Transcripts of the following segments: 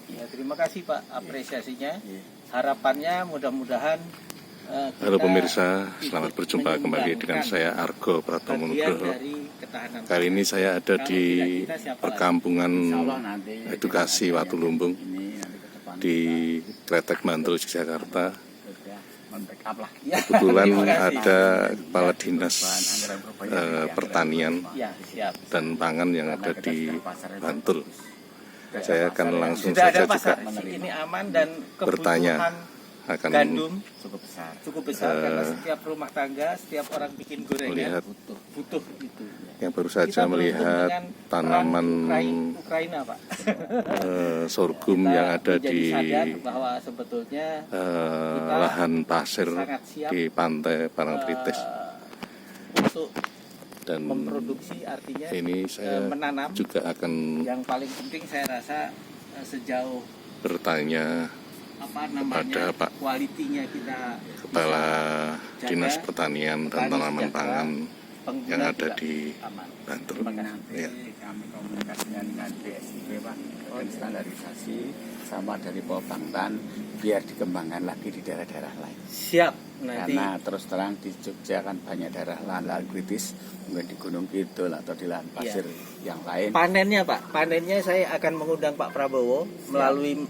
Ya, terima kasih Pak apresiasinya. Harapannya mudah-mudahan Halo pemirsa, selamat berjumpa kembali dengan saya Argo Pratomo Nugroho. Kali ini saya ada di perkampungan edukasi Watulumbung di Kletek Bantul, Jakarta. Kebetulan ada kepala dinas pertanian dan pangan yang ada di Bantul. Saya akan langsung saja juga bertanya akan gandum cukup besar karena setiap rumah tangga, setiap orang bikin gorengan butuh gitu. Yang baru saja melihat tanaman Ukraina, Pak. sorghum yang ada di bahwa sebetulnya lahan pasir di pantai Parangtritis. Untuk dan memproduksi, artinya ini saya menanam juga akan yang paling penting saya rasa sejauh bertanya kepada Pak Kepala Dinas Pertanian dan Tanaman Pangan yang ada di Bantul. Ya. Kami komunikasinya dengan BSIP, Pak, dan standarisasi sama dari Polbangtan biar dikembangkan lagi di daerah-daerah lain. Siap. Nanti. Karena terus terang di Jogja kan banyak daerah lahan kritis, mungkin di Gunung Kidul atau di lahan pasir yang lain. Panennya Pak, panennya saya akan mengundang Pak Prabowo melalui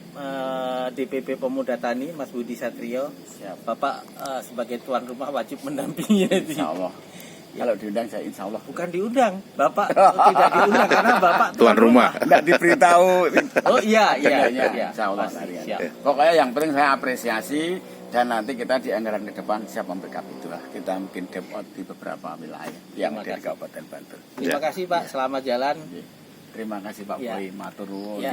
DPP Pemuda Tani, Mas Budi Satrio. Bapak sebagai tuan rumah wajib mendampingi. Insya Allah. Kalau diundang saya insya Allah. Bukan diundang, Bapak tidak diundang karena Bapak tuan rumah. Tidak diberitahu. Oh iya. Insya Allah. Pokoknya yang penting saya apresiasi. Dan nanti kita di anggaran ke depan siap membackup itulah. Kita mungkin depot di beberapa wilayah yang ada di Kabupaten Bantul. Terima kasih Pak, selamat jalan. Terima kasih Pak Boy, matur nuwun.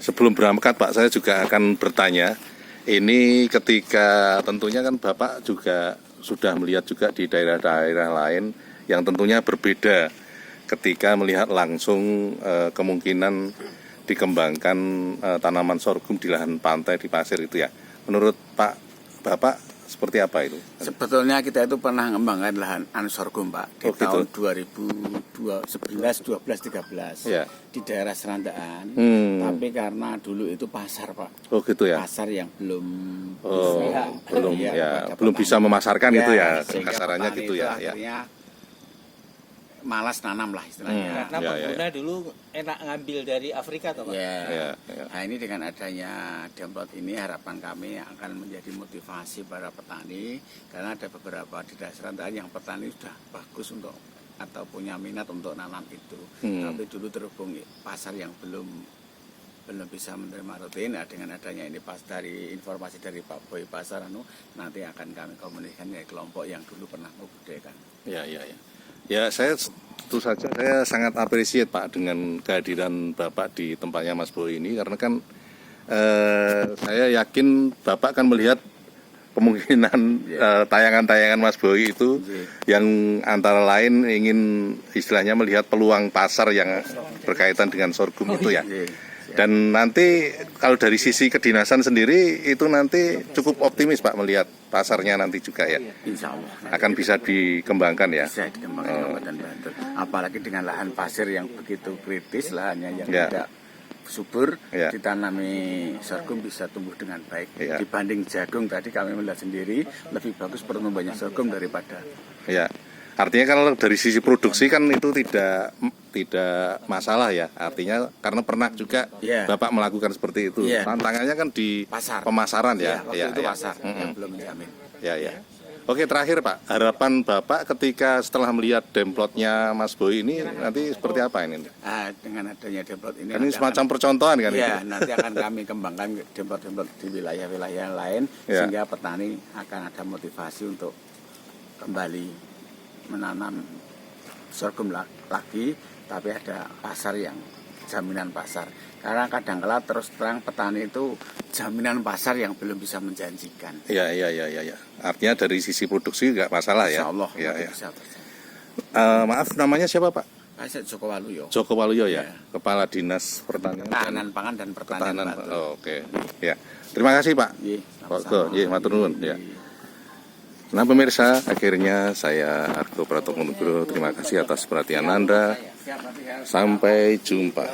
Sebelum berangkat Pak, saya juga akan bertanya. Ini ketika tentunya kan Bapak juga sudah melihat juga di daerah-daerah lain yang tentunya berbeda ketika melihat langsung kemungkinan dikembangkan tanaman sorghum di lahan pantai di pasir itu ya. Menurut Bapak seperti apa itu? Sebetulnya kita itu pernah mengembangkan lahan sorghum Pak di tahun 2011, 12, 13 ya. Di daerah Serandaan. Tapi karena dulu itu pasar Pak. Oh gitu ya. Pasar yang belum belum bisa memasarkan ya, itu ya, kasarannya gitu ya. Malas nanam lah istilahnya. Karena pengguna dulu enak ngambil dari Afrika toh Pak. Nah ini dengan adanya Demplot ini harapan kami akan menjadi motivasi para petani karena ada beberapa di daerah Serandaan yang petani sudah bagus untuk atau punya minat untuk nanam itu. Tapi dulu terhubung pasar yang belum bisa menerima rutin. Nah, dengan adanya ini pas dari informasi dari Pak Boy Pasar nanti akan kami komunikasikan dengan kelompok yang dulu pernah membudidayakan. Ya, saya tentu saja saya sangat apresiat Pak dengan kehadiran Bapak di tempatnya Mas Boy ini karena kan saya yakin Bapak kan melihat kemungkinan tayangan-tayangan Mas Boy itu yang antara lain ingin istilahnya melihat peluang pasar yang berkaitan dengan sorghum itu ya. Dan nanti kalau dari sisi kedinasan sendiri itu nanti cukup optimis Pak melihat pasarnya nanti juga ya. Insya Allah akan bisa dikembangkan ya. Bisa dikembangkan Kabupaten Bantul. Apalagi dengan lahan pasir yang begitu kritis, lahannya yang tidak subur, ditanami sorghum bisa tumbuh dengan baik. Dibanding jagung tadi kami melihat sendiri lebih bagus pertumbuhannya sorghum daripada. Artinya kalau dari sisi produksi kan itu tidak masalah ya. Artinya karena pernah juga Bapak melakukan seperti itu. Tantangannya kan di pasar. Pemasaran ya. Itu pasar yang belum menjamin. Oke, terakhir Pak, harapan Bapak ketika setelah melihat Demplotnya Mas Boy ini nanti seperti apa ini? Dengan adanya Demplot ini ini semacam percontohan kan itu? Nanti akan kami kembangkan Demplot-Demplot di wilayah-wilayah lain sehingga petani akan ada motivasi untuk kembali menanam sorghum lagi, tapi ada pasar yang jaminan pasar. Karena kadang-kala terus terang petani itu jaminan pasar yang belum bisa menjanjikan. Iya. Artinya dari sisi produksi nggak masalah ya. Insya Allah. Bisa. Maaf, namanya siapa Pak? Saya Joko Waluyo. Joko Waluyo ya. Kepala Dinas Pertanian. Ketahanan Pangan dan Pertanian. Oke. Ya. Terima kasih Pak. Matur nuwun ya. Nah pemirsa, akhirnya saya Argo Pratomo Nugroho. Terima kasih atas perhatian Anda. Sampai jumpa.